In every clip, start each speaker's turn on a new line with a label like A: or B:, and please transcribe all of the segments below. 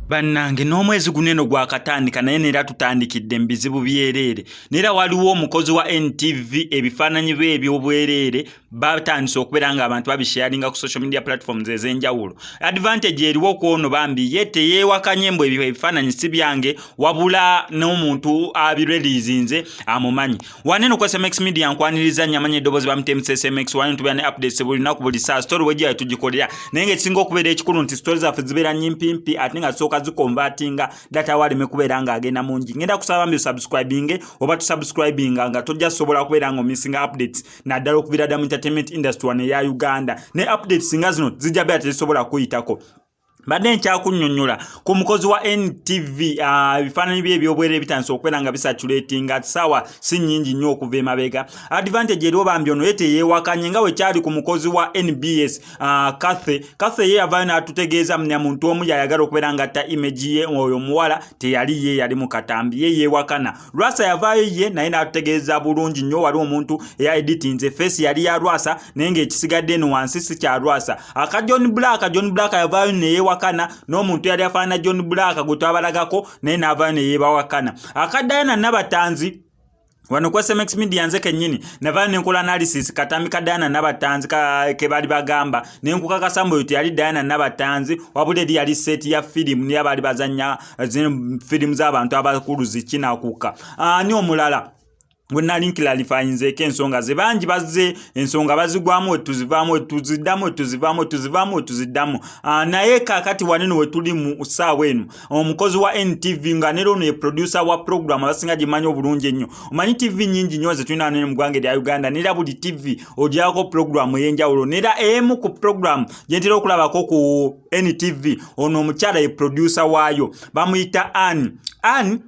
A: Bannange n'omwezi guneno gwakatandika naye neera tutandikidde mu bizibu byereere. Neera waliwo omukozi wa NTV ebifaananyi bye eby'obwereere batandise okubeera ng'abantu babisharinga ku social media platforms ez'enjawulo. Advantage eriwo okwono bambi ye teyeewakanye mbu ebyo ebifaananyi si byange wabula n'omuntu abireleasinze amumanyi. Waneno ku SMX Media nkwaniriza nyamanyi eddoboozi bamutemu SMX waneno tubeera ne updates buli lunaku buli saa story wejja tugikolera naye ng'ekisinga okubeera ekikulu nti story zaffe zibeera nyimpimpi ate nga zisooka zikonvatinga data waleme kubeera ng'agenda mungi. Ngenda kusaba mbi subscribing oba tusubscribing nga tojja sobola kubeera ng'omissing updates naddala okuviira ddala mu entertainment industry wano eya Uganda ne updates nga zino zijja beera tezisobola kuyitako. Badde nkyakunnyonnyola ku mukozi wa NTV ebifaananyi bye eby'obwereere bitandise okubeera nga bisatulatinga ssaawa si nnyingi nnyo okuva emabega. Advantage eriwo bambi ono ye teyeewakanye nga wekyali ku mukozi wa NBS Kathe ye yavaayo n'atutegeeza muntu omu yayagala okubeera ng'atta image ye oyo omuwala teyali ye yali mu katambi ye yeewakana. Rwasa yavaayo ye naye n'atutegeeza bulungi nnyo wali omuntu eyaeditinze face yali ya Rwasa naye ng'ekisigadde eno wansi si kya Rwasa. John Black yavaayo neyeewakana n'omuntu yali afaanana John Black gwe twabalagako naye n'avaayo ne yeebawakana. Diana Nabatanzi wano ku SMX Media nze kennyini navaayo nenkola analysis katambi ka Diana Nabatanzi ke bali bagamba nenkukakasa mbu yali Diana Nabatanzi wabula eri yali set ya firimu niyo abaali bazannya firimu z'abantu abakulu zikinakuka. Ani omulala Wena link clarifyinzeko ensonga ze bangi bazze ensonga bazigwamu tuzivaamu tuziddamu naye kakati waneno wetuli mu ssaawa eno omukozi wa NTV nga nero ono ye producer wa program abasinga gimanyi obulungi ennyo. Omanyi TV nyingi nnyo zetulina mu ggwanga erya Uganda nera buli TV ogyako program ey'enjawulo nera emu ku program gyentera okulabako ku NTV ono omukyala ye producer waayo bamuyita Anne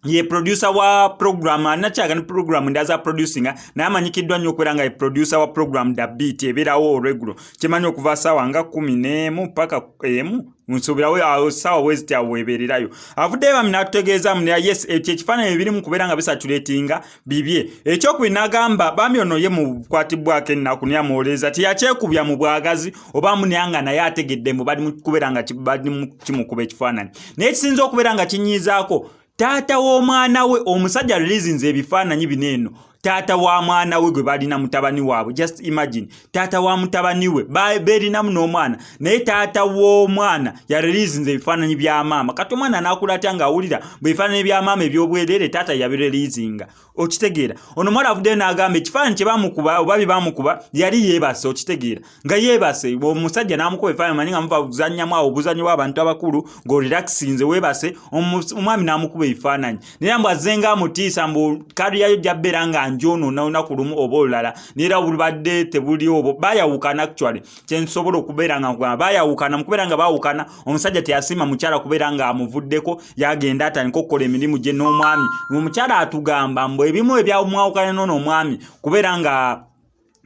A: ye producer wa program anachaga ni program ndaza producing na amanyikiddwa nnyo okubeera nga ye producer wa program da beat ebeerawo regular kimanyi okuva ssaawa nga 11 paka emu nsuubirawo ssaawa bweziti awo weebeererayo. Avuddeyo bami n'atutegeeza munera yes ekyo ekifaananyi ebirimu kubeera nga bisatulatinga bibye. Ekyokubiri n'agamba bambi ono ye mu bukwatibwako ennaku naye amuwoleeza tiyakyekubya mu bwagazi oba muneyanga naye ategedde mbu bali mu kubeera nga bali mu kimukuba ekifaananyi naye kisinza okubeera nga kinyiizaako taata w'omwana we omusajja releasinze ebifaananyi bineeno taata wa mwana we gwe balina mutabani waabwe. Just imagine taata wa mutabani we beerinamu n'omwana naye taata w'omwana ya releasinze ebifaananyi bya maama kati omwana n'akula atya ng'awulira bwebifaananyi bya maama eby'obwereere taata yabireleasinga. Okitegeera ono mwala avuddeyo n'agamba ekifaananyi kye bamukuba oba bye bamukuba yali yeebase. Okitegeera nga yeebase omusajja n'amukuba ebifaananyi manyi nga muva kuzannyamu awo obuzannyi bw'abantu abakulu ng'orelaxinze weebase omwami n'amukuba ebifaananyi naye mbu azze ng'amutiisa mbu kaliyayo gyabbeera nga njono na olunaku lumu oba olulala neera bulibadde tebuli obwo bayawukana. Actually kyensobola okubeera nga bayawukana mukubeera nga bawukana omusajja teyasiima mukyala kubeera nga amuvuddeko yagenda atandika okukola emirimu gye n'omwami. Omukyala atugamba mbu ebimu ebyamwawukana n'omwami kubeera nga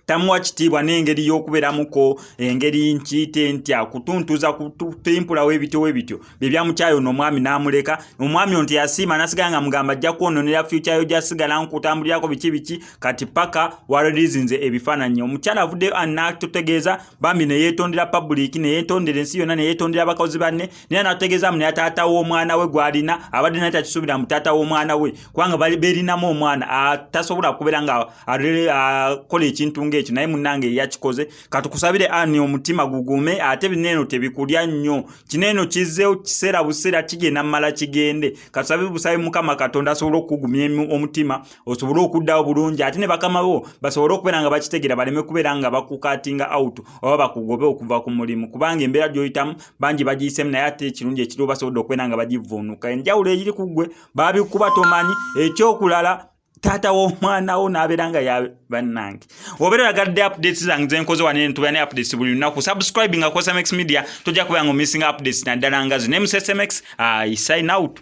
A: tamuwa kitiibwa n'engeri y'okubeeramuko engeri nkiyite ntya kutuntuza kutimpula webityo bye byamukyayo n'omwami n'amuleka. Omwami ono teyasiima n'asigala nga mugamba ajja kwononera future yo gy'asigala nkutambulirako biki kati paka wareleasinze ebifaananyi. Omukyala avuddeyo n'atutegeeza bambi ne yeetondera public ne yeetondera ensi yonna ne yeetondera abakozi banne naye n'atutegeeza naye taata w'omwana we gw'alina abadde naye takisuubira mu taata w'omwana we kubanga beerinamu omwana tasobola kubeera nga akola ekintu ekyo naye munnange yakikoze. Katukusabire ani omutima gugume ate bineeno tebikulya nnyo kineeno kizzeewo kiseera buseera kigenda mmala kigende. Katusabe busabe Mukama Katonda asobole okugumya omutima osobole okuddawo bulungi ate ne bakama bo basobole okubeera nga bakitegeera baleme kubeera nga bakukatinga out oba bakugobe okuva ku mulimu kubanga embeera gy'oyitamu bangi bagiyiseemu naye ate ekirungi ekiriwo basobodde okubeera nga bagivuunuka. Enjawulo egiri ku ggwe babikuba tomanyi. Ekyokulala taata w'omwana wo n'abeera nga ya bannange obeera oyagadde updates zange zenkoze wanene tubeera ne updates buli lunaku subscribing ku SMX Media tojja kubeera nga missing updates naddala nga zino. SMX I sign out.